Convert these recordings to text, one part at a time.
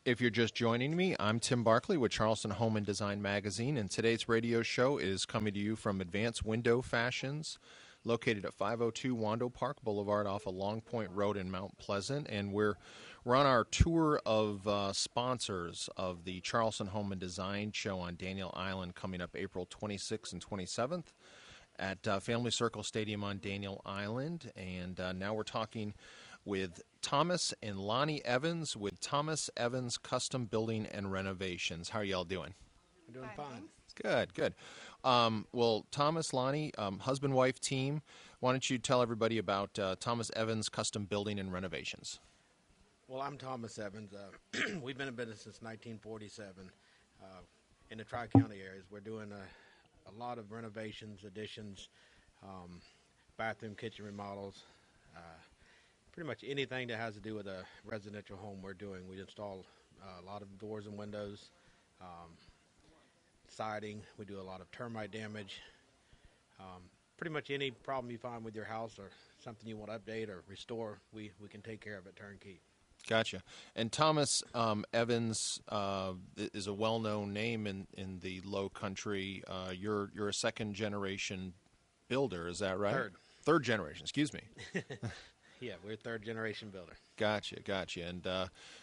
If you're just joining me, I'm Tim Barkley with Charleston Home Design magazine, and today's radio show is coming to you from Advanced Window Fashions, located at 502 Wando Park Boulevard off of Long Point Road in Mount Pleasant, and we're on our tour of sponsors of the Charleston Home Design show on Daniel Island coming up April 26th and 27th at Family Circle Stadium on Daniel Island, and now we're talking with Thomas and Loni Evans with Thomas Evans Custom Building and Renovations. How are y'all doing? We're doing fine. Good, good. Well, Thomas, Loni, husband-wife team, why don't you tell everybody about Thomas Evans Custom Building and Renovations? Well, I'm Thomas Evans. We've been in business since 1947 in the Tri-County areas. We're doing a lot of renovations, additions, bathroom, kitchen remodels, pretty much anything that has to do with a residential home we're doing. We install a lot of doors and windows, siding. We do a lot of termite damage. Pretty much any problem you find with your house or something you want to update or restore, we can take care of it turnkey. Gotcha. And Thomas Evans is a well-known name in the Low Country. You're a second-generation builder, is that right? Third generation, excuse me. Yeah, we're a third-generation builder. Gotcha. And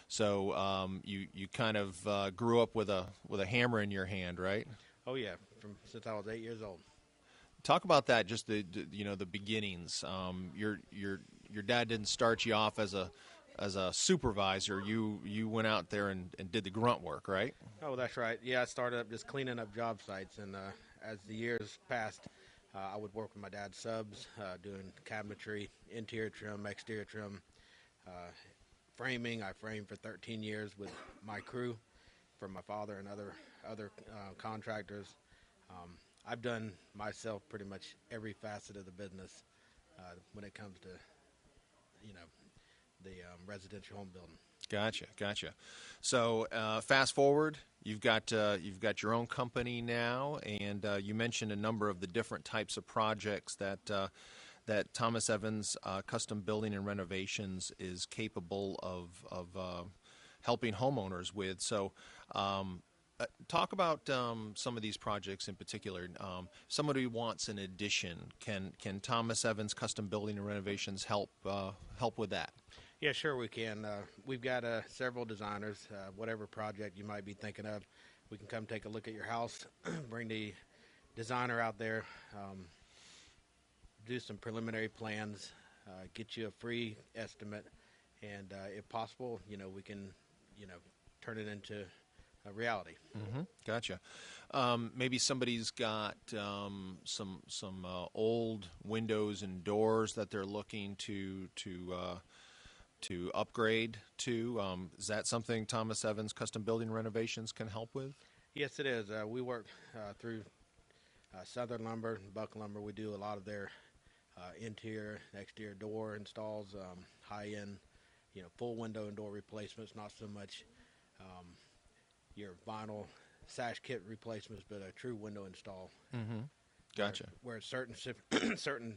so you kind of grew up with a hammer in your hand, right? Oh yeah, since I was 8 years old. Talk about that. Just the beginnings. Your dad didn't start you off as a supervisor. You went out there and did the grunt work, right? Oh, that's right. Yeah, I started up just cleaning up job sites, and as the years passed, I would work with my dad's subs, doing cabinetry, interior trim, exterior trim, framing. I framed for 13 years with my crew for my father and other contractors. I've done myself pretty much every facet of the business when it comes to, the residential home building. Gotcha. So fast forward, you've got your own company now, and you mentioned a number of the different types of projects that Thomas Evans Custom Building and Renovations is capable of helping homeowners with. So talk about some of these projects in particular. Somebody wants an addition. Can Thomas Evans Custom Building and Renovations help with that? Yeah, sure we can. We've got several designers. Whatever project you might be thinking of, we can come take a look at your house, bring the designer out there, do some preliminary plans, get you a free estimate, and if possible, we can, turn it into a reality. Mm-hmm. Gotcha. Maybe somebody's got some old windows and doors that they're looking to upgrade to. Is that something Thomas Evans Custom Building Renovations can help with? Yes, it is. We work through Southern Lumber and Buck Lumber. We do a lot of their interior, exterior door installs, high-end, full window and door replacements, not so much your vinyl sash kit replacements, but a true window install. Mm-hmm. Gotcha. Where certain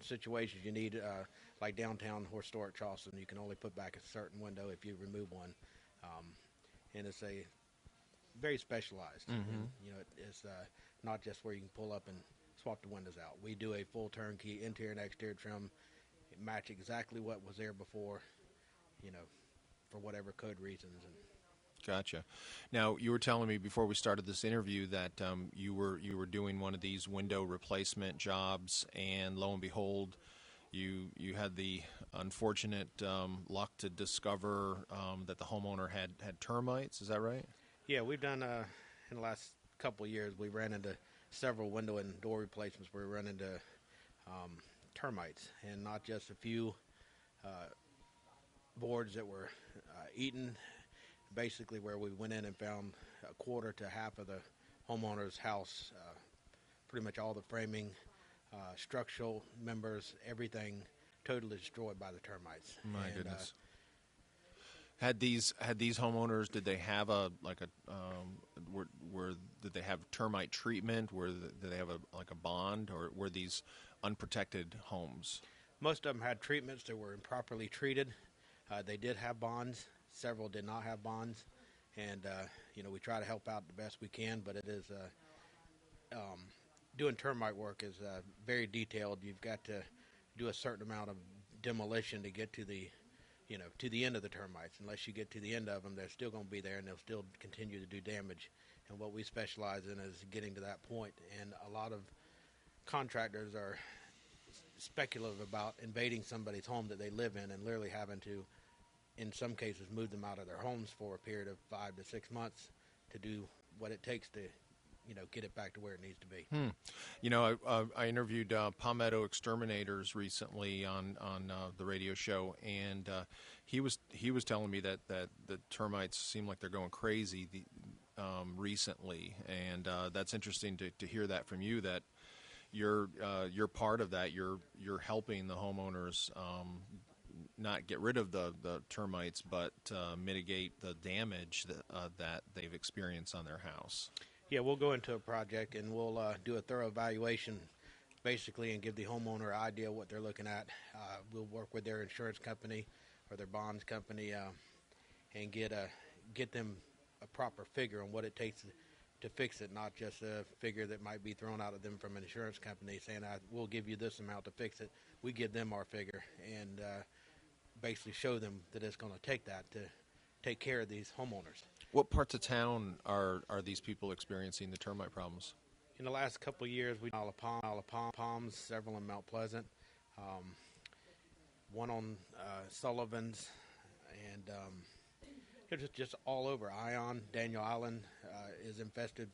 situations you need, like downtown historic Charleston, you can only put back a certain window if you remove one, and it's a very specialized. Mm-hmm. And, it's not just where you can pull up and swap the windows out. We do a full turnkey interior and exterior trim, match exactly what was there before, for whatever code reasons. And gotcha. Now, you were telling me before we started this interview that you were doing one of these window replacement jobs, and lo and behold, you had the unfortunate luck to discover that the homeowner had termites. Is that right? Yeah, we've done in the last couple of years. We ran into several window and door replacements where we run into termites, and not just a few boards that were eaten. Basically, where we went in and found a quarter to half of the homeowner's house, pretty much all the framing, structural members, everything totally destroyed by the termites. My goodness. Had these homeowners, did they have did they have termite treatment? Did they have a bond, or were these unprotected homes? Most of them had treatments that were improperly treated. They did have bonds. Several did not have bonds, and we try to help out the best we can. But it is doing termite work is very detailed. You've got to do a certain amount of demolition to get to the end of the termites. Unless you get to the end of them, they're still going to be there, and they'll still continue to do damage. And what we specialize in is getting to that point. And a lot of contractors are speculative about invading somebody's home that they live in and literally having to, in some cases, move them out of their homes for a period of 5 to 6 months to do what it takes to get it back to where it needs to be. I interviewed Palmetto Exterminators recently on the radio show, and he was telling me that the termites seem like they're going crazy recently, and that's interesting to hear that from you. That you're part of that. You're helping the homeowners not get rid of the termites, but mitigate the damage that they've experienced on their house. Yeah, we'll go into a project and we'll do a thorough evaluation, basically, and give the homeowner an idea what they're looking at. We'll work with their insurance company or their bonds company and get them a proper figure on what it takes to fix it, not just a figure that might be thrown out at them from an insurance company saying, we'll give you this amount to fix it. We give them our figure and basically show them that it's going to take that to take care of these homeowners. What parts of town are these people experiencing the termite problems? In the last couple of years, we Isle of Palms, several in Mount Pleasant, one on Sullivan's, and just all over. Ion, Daniel Island is infested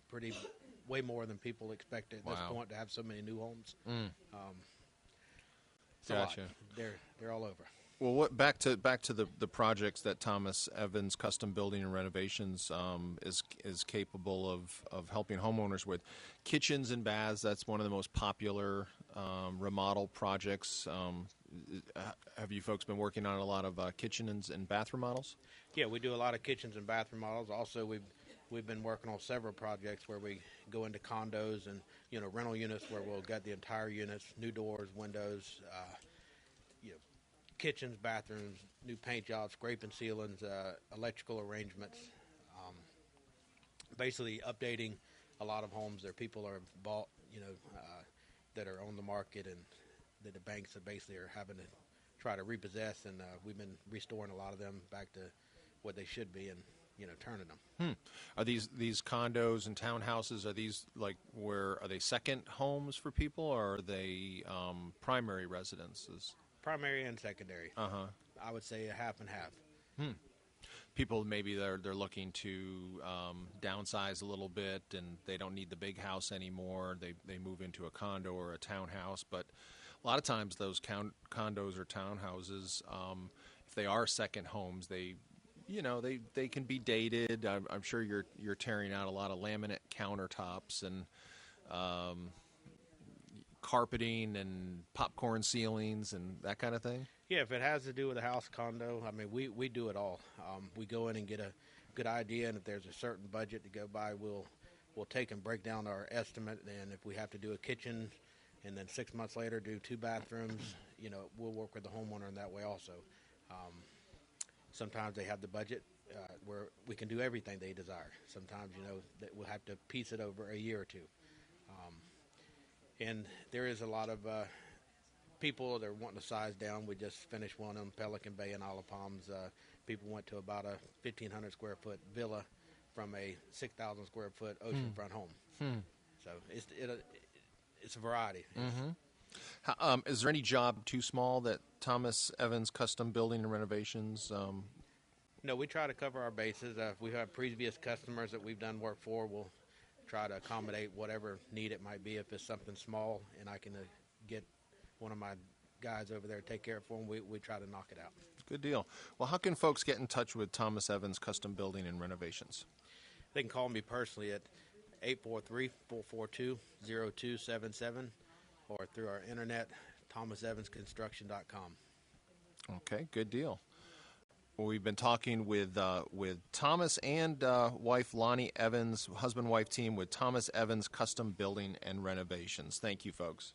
way more than people expected at this point to have so many new homes. Gotcha. They're all over. Well, back to the projects that Thomas Evans Custom Building and Renovations is capable of helping homeowners with. Kitchens and baths, that's one of the most popular remodel projects. Have you folks been working on a lot of kitchen and bath remodels? Yeah, we do a lot of kitchens and bath remodels. Also, we've been working on several projects where we go into condos and rental units where we'll get the entire units, new doors, windows, kitchens, bathrooms, new paint jobs, scraping ceilings, electrical arrangements, basically updating a lot of homes that people are bought, that are on the market and that the banks basically are having to try to repossess, and we've been restoring a lot of them back to what they should be and turning them. Are these condos and townhouses, are they second homes for people, or are they primary residences? Primary and secondary. I would say a half and half. People maybe they're looking to downsize a little bit and they don't need the big house anymore. They move into a condo or a townhouse, but a lot of times those condos or townhouses, if they are second homes, they can be dated. I'm sure you're tearing out a lot of laminate countertops and carpeting and popcorn ceilings and that kind of thing? Yeah, if it has to do with a house, condo, I mean, we do it all. We go in and get a good idea, and if there's a certain budget to go by, we'll take and break down our estimate, and if we have to do a kitchen and then 6 months later do 2 bathrooms, we'll work with the homeowner in that way also. Sometimes they have the budget where we can do everything they desire. Sometimes, that we'll have to piece it over a year or two. And there is a lot of people that are wanting to size down. We just finished one on Pelican Bay and Isle of Palms. People went to about a 1,500 square foot villa from a 6,000 square foot oceanfront home. So it's a variety. Is there any job too small that Thomas Evans Custom Building and Renovations? No, we try to cover our bases. If we have previous customers that we've done work for, we'll try to accommodate whatever need it might be. If it's something small and I can get one of my guys over there to take care of it for them, we try to knock it out. Good deal. Well, how can folks get in touch with Thomas Evans Custom Building and Renovations? They can call me personally at 843-442-0277 or through our internet, thomasevansconstruction.com. Okay, good deal. Well, we've been talking with Thomas and wife Loni Evans, husband-wife team with Thomas Evans Custom Building and Renovations. Thank you, folks.